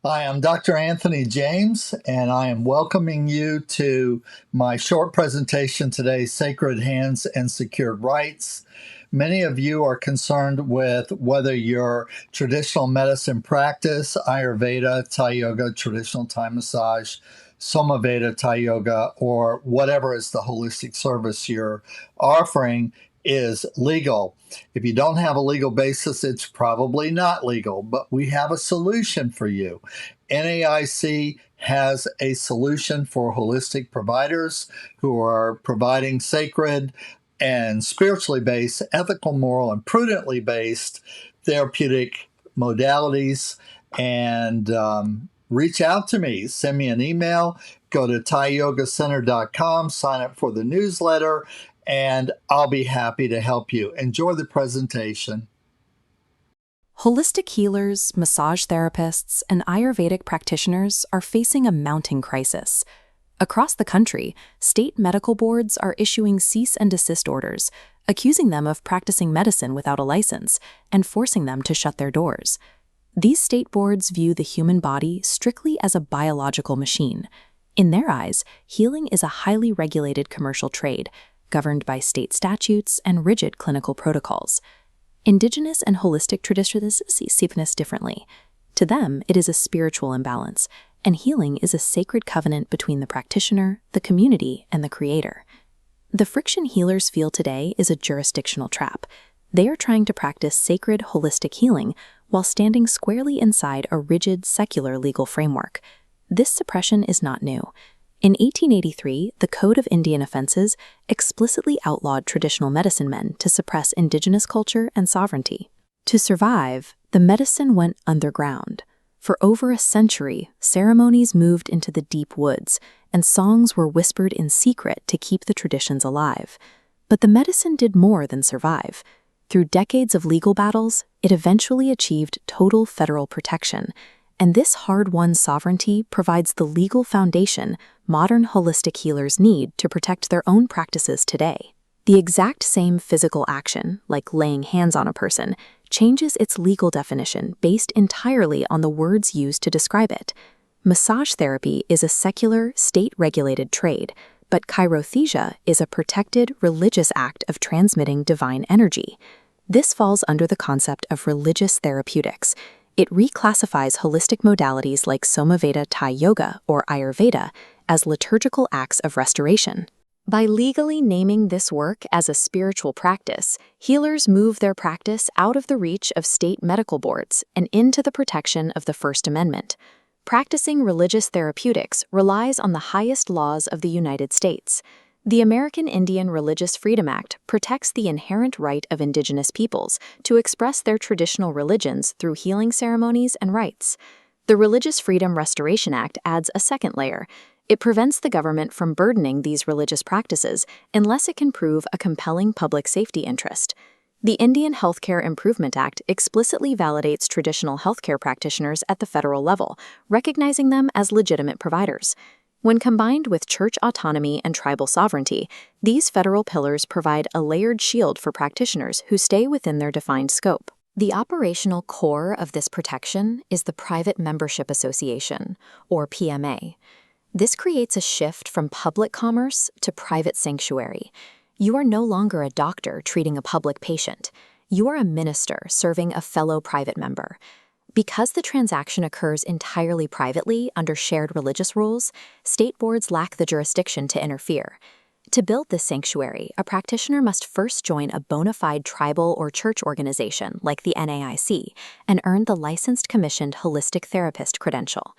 Hi, I'm Dr. Anthony James, and I am welcoming you to my short presentation today, Sacred Hands and Secured Rights. Many of you are concerned with whether your traditional medicine practice, Ayurveda, Thai Yoga, traditional Thai massage, SomaVeda, Thai Yoga, or whatever is the holistic service you're offering is legal. If you don't have a legal basis, it's probably not legal, but we have a solution for you. NAIC has a solution for holistic providers who are providing sacred and spiritually based, ethical, moral, and prudently based therapeutic modalities. And reach out to me, send me an email, go to thaiyogacenter.com, sign up for the newsletter, and I'll be happy to help you. Enjoy the presentation. Holistic healers, massage therapists, and Ayurvedic practitioners are facing a mounting crisis. Across the country, state medical boards are issuing cease and desist orders, accusing them of practicing medicine without a license and forcing them to shut their doors. These state boards view the human body strictly as a biological machine. In their eyes, healing is a highly regulated commercial trade, governed by state statutes and rigid clinical protocols. Indigenous and holistic traditions see this differently. To them, it is a spiritual imbalance, and healing is a sacred covenant between the practitioner, the community, and the creator. The friction healers feel today is a jurisdictional trap. They are trying to practice sacred, holistic healing while standing squarely inside a rigid, secular legal framework. This suppression is not new. In 1883, the Code of Indian Offenses explicitly outlawed traditional medicine men to suppress indigenous culture and sovereignty. To survive, the medicine went underground. For over a century, ceremonies moved into the deep woods, and songs were whispered in secret to keep the traditions alive. But the medicine did more than survive. Through decades of legal battles, it eventually achieved total federal protection, and this hard-won sovereignty provides the legal foundation modern holistic healers need to protect their own practices today. The exact same physical action, like laying hands on a person, changes its legal definition based entirely on the words used to describe it. Massage therapy is a secular, state-regulated trade, but chirothesia is a protected, religious act of transmitting divine energy. This falls under the concept of religious therapeutics. It reclassifies holistic modalities like SomaVeda Thai Yoga or Ayurveda as liturgical acts of restoration. By legally naming this work as a spiritual practice, healers move their practice out of the reach of state medical boards and into the protection of the First Amendment. Practicing religious therapeutics relies on the highest laws of the United States. The American Indian Religious Freedom Act protects the inherent right of indigenous peoples to express their traditional religions through healing ceremonies and rites. The Religious Freedom Restoration Act adds a second layer. It prevents the government from burdening these religious practices unless it can prove a compelling public safety interest. The Indian Healthcare Improvement Act explicitly validates traditional healthcare practitioners at the federal level, recognizing them as legitimate providers. When combined with church autonomy and tribal sovereignty, these federal pillars provide a layered shield for practitioners who stay within their defined scope. The operational core of this protection is the Private Membership Association, or PMA. This creates a shift from public commerce to private sanctuary. You are no longer a doctor treating a public patient. You are a minister serving a fellow private member. Because the transaction occurs entirely privately under shared religious rules, state boards lack the jurisdiction to interfere. To build this sanctuary, a practitioner must first join a bona fide tribal or church organization like the NAIC and earn the licensed commissioned holistic therapist credential.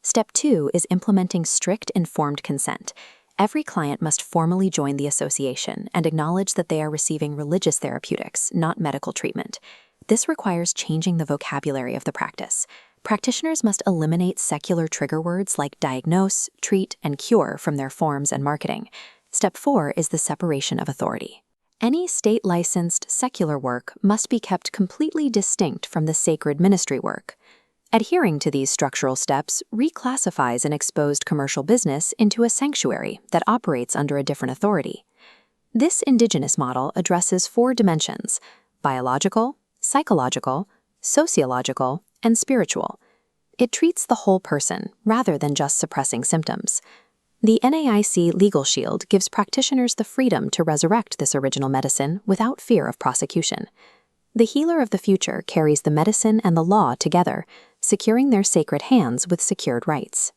Step 2 is implementing strict informed consent. Every client must formally join the association and acknowledge that they are receiving religious therapeutics, not medical treatment. This requires changing the vocabulary of the practice. Practitioners must eliminate secular trigger words like diagnose, treat, and cure from their forms and marketing. Step 4 is the separation of authority. Any state-licensed secular work must be kept completely distinct from the sacred ministry work. Adhering to these structural steps reclassifies an exposed commercial business into a sanctuary that operates under a different authority. This indigenous model addresses 4 dimensions: biological, psychological, sociological, and spiritual. It treats the whole person rather than just suppressing symptoms. The NAIC Legal Shield gives practitioners the freedom to resurrect this original medicine without fear of prosecution. The healer of the future carries the medicine and the law together, securing their sacred hands with secured rights.